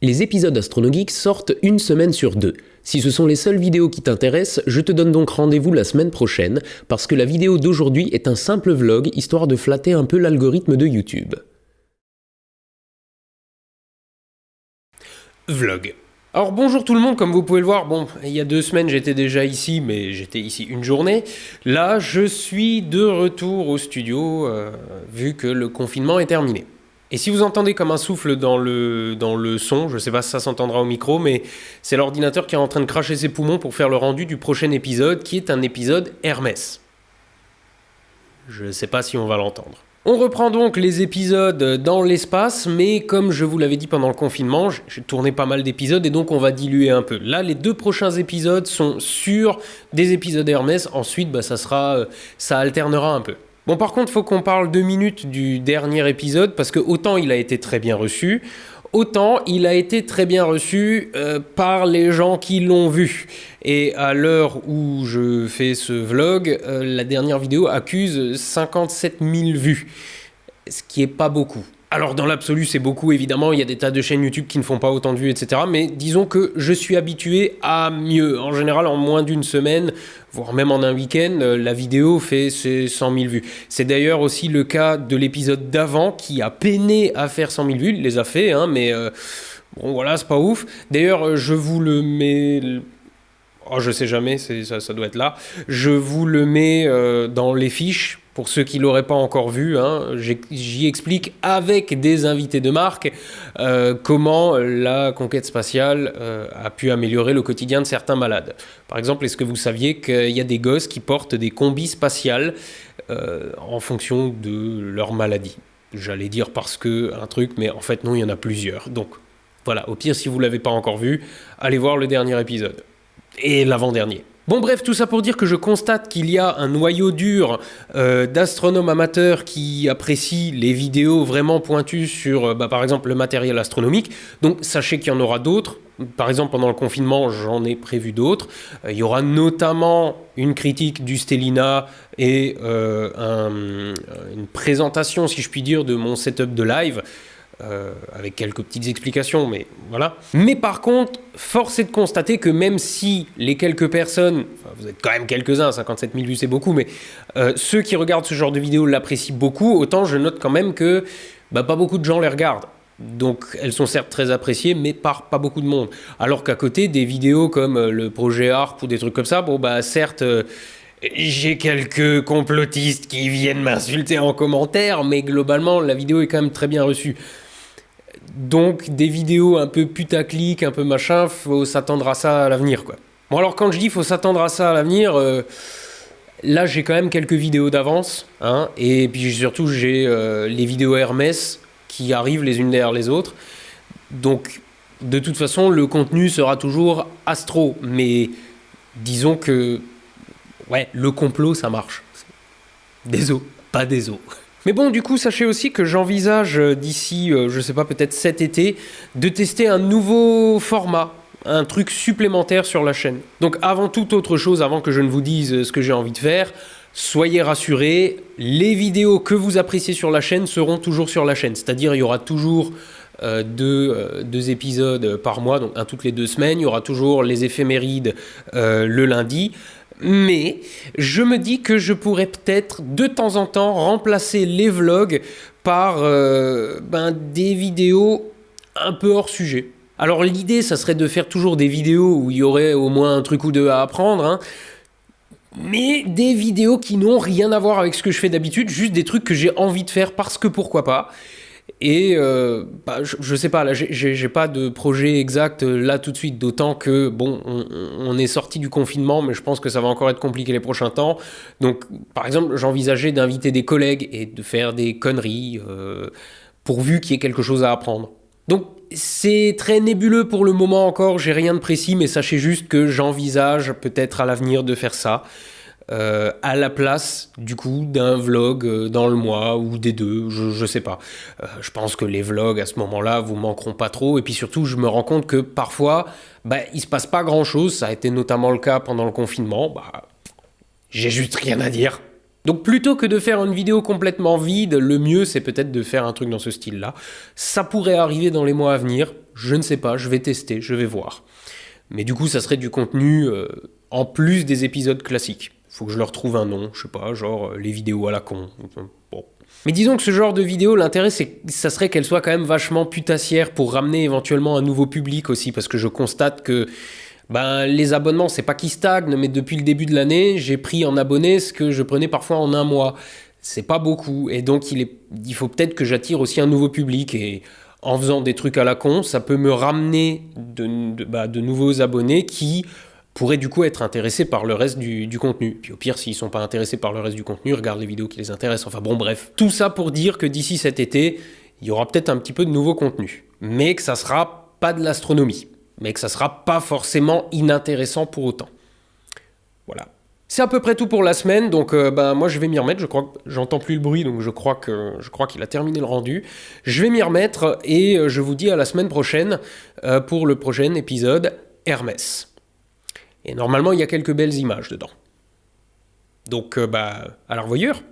Les épisodes AstronoGeek sortent une semaine sur deux. Si ce sont les seules vidéos qui t'intéressent, je te donne donc rendez-vous la semaine prochaine, parce que la vidéo d'aujourd'hui est un simple vlog, histoire de flatter un peu l'algorithme de YouTube. Vlog. Alors bonjour tout le monde, comme vous pouvez le voir, il y a 2 semaines j'étais déjà ici, mais j'étais ici une journée. Là, je suis de retour au studio, vu que le confinement est terminé. Et si vous entendez comme un souffle dans le son, je sais pas si ça s'entendra au micro, mais c'est l'ordinateur qui est en train de cracher ses poumons pour faire le rendu du prochain épisode, qui est un épisode Hermès. Je sais pas si on va l'entendre. On reprend donc les épisodes dans l'espace, mais comme je vous l'avais dit pendant le confinement, j'ai tourné pas mal d'épisodes et donc on va diluer un peu. Là, les 2 prochains épisodes sont sur des épisodes Hermès, ensuite ça alternera un peu. Bon, par contre, il faut qu'on parle 2 minutes du dernier épisode, parce que autant il a été très bien reçu, autant il a été très bien reçu par les gens qui l'ont vu. Et à l'heure où je fais ce vlog, la dernière vidéo accuse 57 000 vues, ce qui est pas beaucoup. Alors dans l'absolu c'est beaucoup évidemment, il y a des tas de chaînes YouTube qui ne font pas autant de vues, etc. Mais disons que je suis habitué à mieux. En général en moins d'une semaine, voire même en un week-end, la vidéo fait ses 100 000 vues. C'est d'ailleurs aussi le cas de l'épisode d'avant qui a peiné à faire 100 000 vues, il les a fait, mais bon voilà, c'est pas ouf. D'ailleurs je vous le mets... Oh, je sais jamais, ça doit être là. Je vous le mets dans les fiches. Pour ceux qui ne l'auraient pas encore vu, j'y explique avec des invités de marque comment la conquête spatiale a pu améliorer le quotidien de certains malades. Par exemple, est-ce que vous saviez qu'il y a des gosses qui portent des combis spatiales en fonction de leur maladie? J'allais dire parce que un truc, mais en fait non, il y en a plusieurs. Donc voilà, au pire, si vous ne l'avez pas encore vu, allez voir le dernier épisode. Et l'avant-dernier. Bon bref, tout ça pour dire que je constate qu'il y a un noyau dur d'astronomes amateurs qui apprécient les vidéos vraiment pointues sur, par exemple, le matériel astronomique. Donc sachez qu'il y en aura d'autres. Par exemple, pendant le confinement, j'en ai prévu d'autres. Il y aura notamment une critique du Stellina et une présentation, si je puis dire, de mon setup de live. Avec quelques petites explications, mais voilà. Mais par contre, force est de constater que même si les quelques personnes, vous êtes quand même quelques-uns, 57 000 vues c'est beaucoup, mais ceux qui regardent ce genre de vidéos l'apprécient beaucoup, autant je note quand même que pas beaucoup de gens les regardent. Donc elles sont certes très appréciées, mais par pas beaucoup de monde. Alors qu'à côté, des vidéos comme le projet ARP ou des trucs comme ça, certes... j'ai quelques complotistes qui viennent m'insulter en commentaire, mais globalement, la vidéo est quand même très bien reçue. Donc, des vidéos un peu putaclic, un peu machin, faut s'attendre à ça à l'avenir, quoi. Bon, alors, quand je dis faut s'attendre à ça à l'avenir, là, j'ai quand même quelques vidéos d'avance, et puis surtout, j'ai les vidéos Hermès qui arrivent les unes derrière les autres. Donc, de toute façon, le contenu sera toujours astro, mais disons que... ouais, le complot, ça marche. Des os, pas des os. Mais bon, du coup, sachez aussi que j'envisage d'ici, je sais pas, peut-être cet été, de tester un nouveau format, un truc supplémentaire sur la chaîne. Donc avant toute autre chose, avant que je ne vous dise ce que j'ai envie de faire, soyez rassurés, les vidéos que vous appréciez sur la chaîne seront toujours sur la chaîne. C'est-à-dire, il y aura toujours... deux épisodes par mois, donc un toutes les 2 semaines. Il y aura toujours les éphémérides le lundi. Mais je me dis que je pourrais peut-être de temps en temps remplacer les vlogs par des vidéos un peu hors sujet. Alors l'idée, ça serait de faire toujours des vidéos où il y aurait au moins un truc ou deux à apprendre, mais des vidéos qui n'ont rien à voir avec ce que je fais d'habitude, juste des trucs que j'ai envie de faire parce que pourquoi pas. Et je sais pas, là j'ai pas de projet exact là tout de suite, d'autant que on est sorti du confinement, mais je pense que ça va encore être compliqué les prochains temps. Donc par exemple, j'envisageais d'inviter des collègues et de faire des conneries pourvu qu'il y ait quelque chose à apprendre. Donc c'est très nébuleux pour le moment encore, j'ai rien de précis, mais sachez juste que j'envisage peut-être à l'avenir de faire ça. À la place du coup d'un vlog dans le mois ou des 2, je sais pas. Je pense que les vlogs à ce moment-là vous manqueront pas trop, et puis surtout je me rends compte que parfois il se passe pas grand-chose, ça a été notamment le cas pendant le confinement, j'ai juste rien à dire. Donc plutôt que de faire une vidéo complètement vide, le mieux c'est peut-être de faire un truc dans ce style-là. Ça pourrait arriver dans les mois à venir, Je ne sais pas, je vais tester, je vais voir. Mais du coup, ça serait du contenu en plus des épisodes classiques. Faut que je leur trouve un nom, je sais pas, genre les vidéos à la con. Bon. Mais disons que ce genre de vidéo, l'intérêt, ça serait qu'elle soit quand même vachement putassière pour ramener éventuellement un nouveau public aussi, parce que je constate que les abonnements, c'est pas qu'ils stagnent, mais depuis le début de l'année, j'ai pris en abonnés ce que je prenais parfois en un mois. C'est pas beaucoup, et donc il faut peut-être que j'attire aussi un nouveau public, et en faisant des trucs à la con, ça peut me ramener de nouveaux abonnés qui pourraient du coup être intéressés par le reste du contenu. Puis au pire, s'ils sont pas intéressés par le reste du contenu, ils regardent les vidéos qui les intéressent. Enfin bon, bref. Tout ça pour dire que d'ici cet été, il y aura peut-être un petit peu de nouveau contenu, mais que ça sera pas de l'astronomie, mais que ça sera pas forcément inintéressant pour autant. Voilà. C'est à peu près tout pour la semaine, donc moi je vais m'y remettre, je crois que j'entends plus le bruit, donc je crois qu'il a terminé le rendu. Je vais m'y remettre et je vous dis à la semaine prochaine pour le prochain épisode Hermès. Et normalement il y a quelques belles images dedans. Donc à la revoyure.